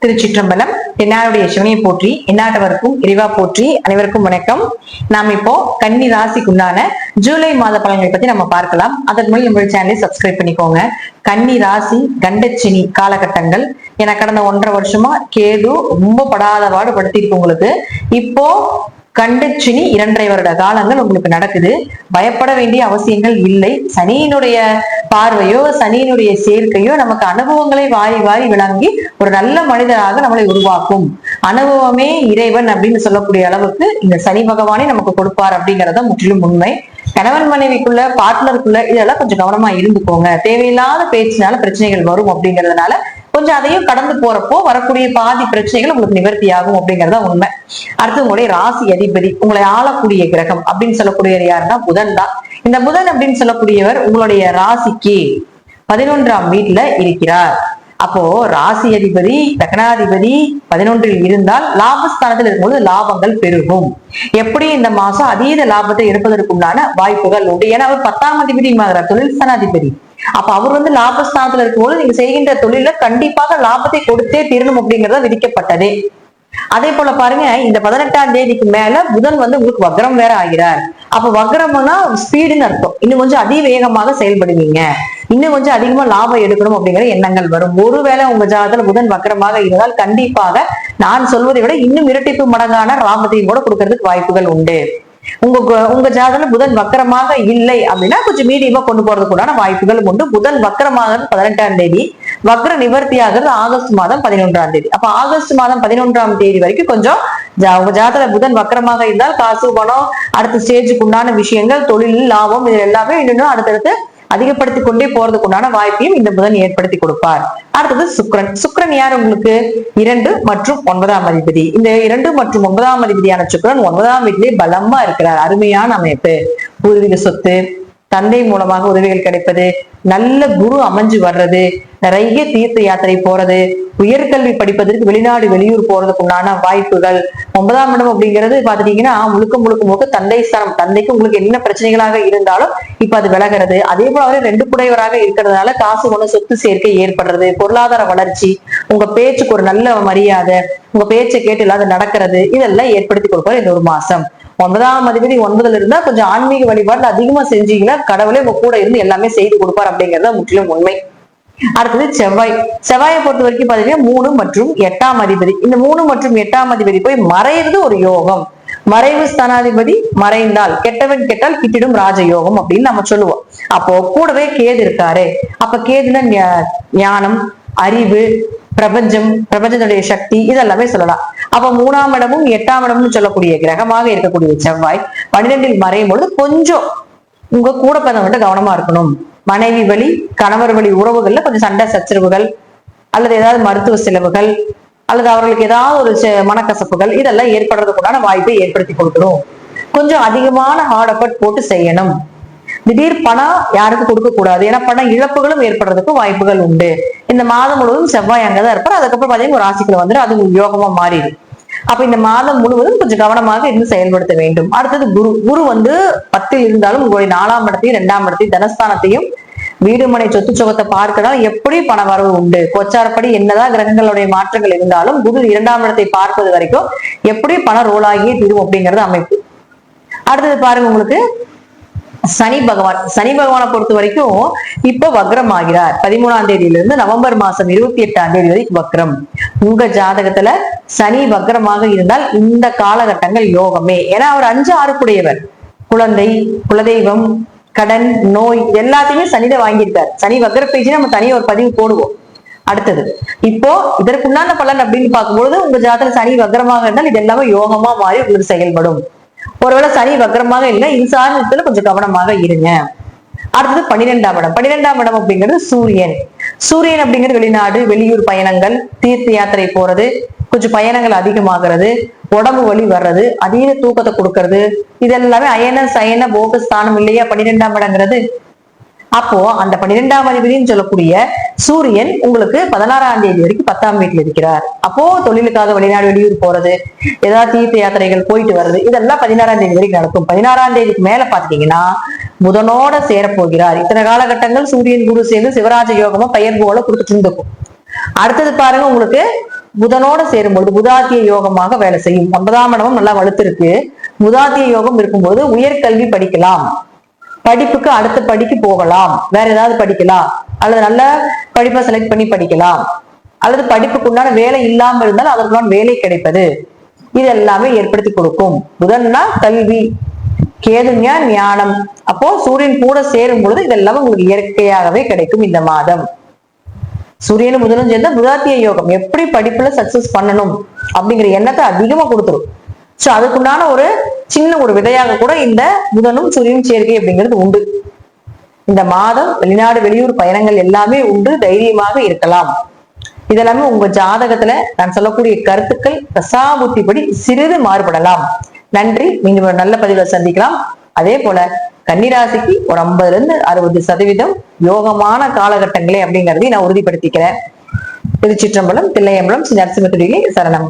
திருச்சிற்றம்பலம். என்னாருடைய சிவனையை போற்றி, எந்நாட்டவருக்கும் இறைவா போற்றி. அனைவருக்கும் வணக்கம். நாம் இப்போ கன்னி ராசிக்குண்டான ஜூலை மாத பலன்களை பத்தி நம்ம பார்க்கலாம். அதற்கு முன்னாடி நம்மளுடைய சேனலை சப்ஸ்கிரைப் பண்ணிக்கோங்க. கன்னி ராசி கண்டச்சினி காலகட்டங்கள் என கடந்த 1.5 வருஷமா கேது ரொம்ப படாத பாடு படுத்திருக்கு உங்களுக்கு. இப்போ கண்டச்சினி 2.5 வருட காலங்கள் உங்களுக்கு நடக்குது. பயப்பட வேண்டிய அவசியங்கள் இல்லை. சனியினுடைய பார்வையோ சனியினுடைய சேர்க்கையோ நமக்கு அனுபவங்களை வாரி வாரி விளங்கி ஒரு நல்ல மனிதராக நம்மளை உருவாக்கும். அனுபவமே இறைவன் அப்படின்னு சொல்லக்கூடிய அளவுக்கு இந்த சனி பகவானே நமக்கு கொடுப்பார் அப்படிங்கறத முற்றிலும் உண்மை. கணவன் மனைவிக்குள்ள பார்ட்னருக்குள்ள இதெல்லாம் கொஞ்சம் கவனமா இருந்துக்கோங்க. தேவையில்லாத பேச்சினால பிரச்சனைகள் வரும் அப்படிங்கறதுனால கொஞ்சம் அதையும் கடந்து போறப்போ வரக்கூடிய பாதி பிரச்சனைகள் உங்களுக்கு நிவர்த்தி ஆகும் அப்படிங்கறத உண்மை. அடுத்து உங்களுடைய ராசி அதிபதி, உங்களை ஆளக்கூடிய கிரகம் அப்படின்னு சொல்லக்கூடியவர் யாருன்னா புதன் தான். இந்த புதன் அப்படின்னு சொல்லக்கூடியவர் உங்களுடைய ராசிக்கு 11ஆம் வீட்டுல இருக்கிறார். அப்போ ராசி அதிபதி லக்னாதிபதி 11இல் இருந்தால் லாபஸ்தானத்தில் இருக்கும்போது லாபங்கள் பெருகும். எப்படி இந்த மாசம் அதீத லாபத்தை எடுப்பதற்குண்டான வாய்ப்புகள் உண்டு. ஏன்னா அவர் 10ஆம் அதிபதி தொழில் ஸ்தானாதிபதி. அப்ப அவர் லாபஸ்தானத்துல இருக்கும்போது நீங்க செய்கின்ற தொழில கண்டிப்பாக லாபத்தை கொடுத்தே தீரணும் அப்படிங்கறத விதிக்கப்பட்டதே. அதே போல பாருங்க, இந்த 18ஆம் தேதிக்கு மேல புதன் உங்களுக்கு வக்ரம் வேற ஆகிறார். அப்ப வக்ரம்னா ஸ்பீடுன்னு அர்த்தம். இன்னும் கொஞ்சம் அதிவேகமாக செயல்படுவீங்க, இன்னும் கொஞ்சம் அதிகமா லாபம் எடுக்கணும் அப்படிங்கிற எண்ணங்கள் வரும். ஒருவேளை உங்க ஜாதகத்துல புதன் வக்ரமாக இருந்தால் கண்டிப்பாக நான் சொல்வதை விட இன்னும் இரட்டிப்பு மடங்கான லாபத்தையும் கூட கொடுக்கறதுக்கு வாய்ப்புகள் உண்டு. உங்க ஜாதகத்துல புதன் வக்கரமாக இல்லை அப்படின்னா கொஞ்சம் மீடியமா கொண்டு போறதுக்குண்டான வாய்ப்புகள் உண்டு. புதன் வக்கரமாகிறது 18ஆம் தேதி, வக்ர நிவர்த்தி ஆகிறது ஆகஸ்ட் மாதம் 11ஆம் தேதி. அப்ப ஆகஸ்ட் மாதம் 11ஆம் தேதி வரைக்கும் கொஞ்சம் உங்க ஜாதகத்துல புதன் வக்கரமாக இருந்தால் காசு பணம் அடுத்த ஸ்டேஜுக்கு உண்டான விஷயங்கள் தொழில் லாபம் இது எல்லாமே இன்னும் அடுத்தடுத்து அதிகப்படுத்தி கொண்டே போறதுக்குண்டான வாய்ப்பையும் இந்த புதன் ஏற்படுத்தி கொடுப்பார். அடுத்தது சுக்கிரன். சுக்கிரன் யார் உங்களுக்கு 2 மற்றும் 9ஆம் அதிபதி. இந்த 2 மற்றும் 9ஆம் அதிபதியான சுக்கிரன் 9ஆம் வீட்டிலே பலமா இருக்கிறார். அருமையான அமைப்பு. பூர்வீக சொத்து, தந்தை மூலமாக உதவிகள் கிடைப்பது, நல்ல குரு அமைஞ்சு வர்றது, நிறைய தீர்த்த யாத்திரை போறது, உயர்கல்வி படிப்பதற்கு வெளிநாடு வெளியூர் போறதுக்கு உண்டான வாய்ப்புகள். 9ஆம் இடம் அப்படிங்கிறது பாத்துட்டீங்கன்னா முழுக்க தந்தை ஸ்தானம். தந்தைக்கு உங்களுக்கு என்ன பிரச்சனைகளாக இருந்தாலும் இப்ப அது விலகிறது. அதே போல அவரே 2 குடையவராக இருக்கிறதுனால காசு கொண்டு சொத்து சேர்க்கை ஏற்படுறது, பொருளாதார வளர்ச்சி, உங்க பேச்சுக்கு ஒரு நல்ல மரியாதை, உங்க பேச்சை கேட்டு இல்லாத நடக்கிறது, இதெல்லாம் ஏற்படுத்தி கொடுப்பாரு இந்த ஒரு மாசம். 9ஆம் அதிபதி 9ல இருந்தா கொஞ்சம் ஆன்மீக வழிபாடு அதிகமா செஞ்சீங்கன்னா கடவுளே உங்க கூட இருந்து எல்லாமே செய்து கொடுப்பார் அப்படிங்கறத முற்றிலும் உண்மை. அடுத்தது செவ்வாய். செவ்வாயை பொறுத்த வரைக்கும் பாத்தீங்கன்னா 3 மற்றும் 8ஆம் அதிபதி. இந்த 3 மற்றும் 8ஆம் அதிபதி போய் மறைறது ஒரு யோகம். மறைவு ஸ்தானாதிபதி மறைந்தால் கெட்டவன் கெட்டால் கிட்டிடும் ராஜயோகம் அப்படின்னு நம்ம சொல்லுவோம். அப்போ கூடவே கேது இருக்காரு. அப்ப கேதுன்னா ஞானம், அறிவு, பிரபஞ்சத்துடைய சக்தி இதெல்லாமே சொல்லலாம். அப்ப 3ஆம் இடமும் 8ஆம் இடமும் சொல்லக்கூடிய கிரகமாக இருக்கக்கூடிய செவ்வாய் 12இல் மறையும் பொழுது கொஞ்சம் உங்க கூட பிறந்தவங்க கவனமா இருக்கணும். மனைவி வழி கணவர் வழி உறவுகள்ல கொஞ்சம் சண்டை சச்சரவுகள் அல்லது ஏதாவது மருத்துவ செலவுகள் அல்லது அவர்களுக்கு ஏதாவது ஒரு மனக்கசப்புகள் இதெல்லாம் ஏற்படுறதுக்குண்டான வாய்ப்பை ஏற்படுத்தி கொடுக்கணும். கொஞ்சம் அதிகமான ஹார்ட் எஃபர்ட் போட்டு செய்யணும். திடீர் பணம் யாருக்கும் கொடுக்க கூடாது. ஏன்னா பண இழப்புகளும் ஏற்படுறதுக்கு வாய்ப்புகள் உண்டு. இந்த மாதம் முழுவதும் செவ்வாய் அங்கதான் இருப்பார். அதுக்கப்புறம் பாத்தீங்கன்னா ஒரு ராசிக்குள்ள வந்துடும், அது யோகமா மாறிடும். அப்ப இந்த மாதம் முழுவதும் கொஞ்சம் கவனமாக இருந்து செயல்படுத்த வேண்டும். அடுத்தது குரு. குரு 10ல் இருந்தாலும் உங்களுடைய 4ஆம் இடத்தையும் 2ஆம் இடத்தையும் தனஸ்தானத்தையும் வீடு மனை சொத்து சுகத்தை பார்க்கணும். எப்படி பண வரவு உண்டு. கோச்சாரப்படி என்னதான் கிரகங்களுடைய மாற்றங்கள் இருந்தாலும் குரு 2ஆம் இடத்தை பார்ப்பது வரைக்கும் எப்படி பணம் ரோல் ஆகியே தீரும் அப்படிங்கறது அமைப்பு. அடுத்தது பாருங்க, உங்களுக்கு சனி பகவான். சனி பகவானை பொறுத்த வரைக்கும் இப்ப வக்ரம் ஆகிறார். 13ஆம் தேதியிலிருந்து நவம்பர் மாசம் 28ஆம் தேதி வரைக்கும் வக்ரம். உங்க ஜாதகத்துல சனி வக்ரமாக இருந்தால் இந்த காலகட்டங்கள் யோகமே. ஏன்னா அவர் 5, 6 கூடையவர். குழந்தை, குலதெய்வம், கடன், நோய் எல்லாத்தையுமே சனியில வாங்கியிருக்காரு. சனி வக்ர பேச்சு நம்ம தனியா ஒரு பதிவு போடுவோம். அடுத்தது இப்போ இதற்குண்டான பலன் அப்படின்னு பார்க்கும்பொழுது உங்க ஜாதகத்துல சனி வக்ரமாக இருந்தால் இது எல்லாமே யோகமா மாறி உங்களுக்கு செயல்படும். ஒருவேளை சனி வக்ரமாக இல்லை, இது சார்ந்ததுல கொஞ்சம் கவனமாக இருங்க. அடுத்தது 12ஆம் இடம். 12ஆம் இடம் அப்படிங்கிறது சூரியன். சூரியன் அப்படிங்கிறது வெளிநாடு வெளியூர் பயணங்கள், தீர்த்த யாத்திரை போறது, கொஞ்சம் பயணங்கள் அதிகமாகிறது, உடம்பு வலி வர்றது, அதீத தூக்கத்தை கொடுக்கறது, இதெல்லாமே அயன சயன போக ஸ்தானம் இல்லையா 12ஆம் இடங்கிறது. அப்போ அந்த 12ஆம் அதிபதினு சொல்லக்கூடிய சூரியன் உங்களுக்கு 16ஆம் தேதி வரைக்கும் 10ஆம் வீட்டுல இருக்கிறார். அப்போ தொழிலுக்காக வெளிநாடு வெளியூர் போறது, ஏதாவது தீர்த்த யாத்திரைகள் போயிட்டு வர்றது, இதெல்லாம் 16ஆம் தேதி வரைக்கும் நடக்கும். 16ஆம் தேதிக்கு மேல பாத்தீங்கன்னா புதனோட சேரப்போகிறார். இத்தனை காலகட்டங்கள் சூரியன் குரு சேர்ந்து சிவராஜ யோகமா பெயர் போல கொடுத்துட்டு இருந்துக்கும். அடுத்தது பாருங்க, உங்களுக்கு புதனோட சேரும்பொழுது புதாத்திய யோகமாக வேலை செய்யும். 9ஆம் இடமும் நல்லா வலுத்திருக்கு. புதாத்திய யோகம் இருக்கும்போது உயர்கல்வி படிக்கலாம், படிப்புக்கு அடுத்த படிக்கு போகலாம், வேற ஏதாவது படிக்கலாம், அல்லது நல்ல படிப்பை செலக்ட் பண்ணி படிக்கலாம், அல்லது படிப்புக்கு உண்டான வேலை இல்லாம இருந்தால் அதற்குள்ளான வேலை கிடைப்பது, இது எல்லாமே ஏற்படுத்தி கொடுக்கும். புதன்னா கல்வி, கேதுங்க ஞானம். அப்போ சூரியன் கூட சேரும் பொழுது இதெல்லாம் உங்களுக்கு இயற்கையாகவே கிடைக்கும் இந்த மாதம். சூரியனும் புதனும் சேர்ந்தா புதாத்திய யோகம், எப்படி படிப்புல சக்சஸ் பண்ணணும் அப்படிங்கிற எண்ணத்தை அதிகமா கொடுத்துரும். சோ அதுக்குண்டான ஒரு சின்ன ஒரு விதையாக கூட இந்த புதனும் சூரியனும் சேர்க்கை அப்படிங்கிறது உண்டு. இந்த மாதம் வெளிநாடு வெளியூர் பயணங்கள் எல்லாமே உண்டு, தைரியமாக இருக்கலாம். இதெல்லாமே உங்க ஜாதகத்துல நான் சொல்லக்கூடிய கருத்துக்கள் தசாபுத்திப்படி சிறிது மாறுபடலாம். நன்றி. மீண்டும் ஒரு நல்ல பதிவுல சந்திக்கலாம். அதே போல கன்னிராசிக்கு ஒரு 50-60% யோகமான காலகட்டங்களே அப்படிங்கறதையும் நான் உறுதிப்படுத்திக்கிறேன். திருச்சிற்றம்பலம், தில்லையம்பலம், ஸ்ரீ நரசிம்ம துடிகை சரணம்.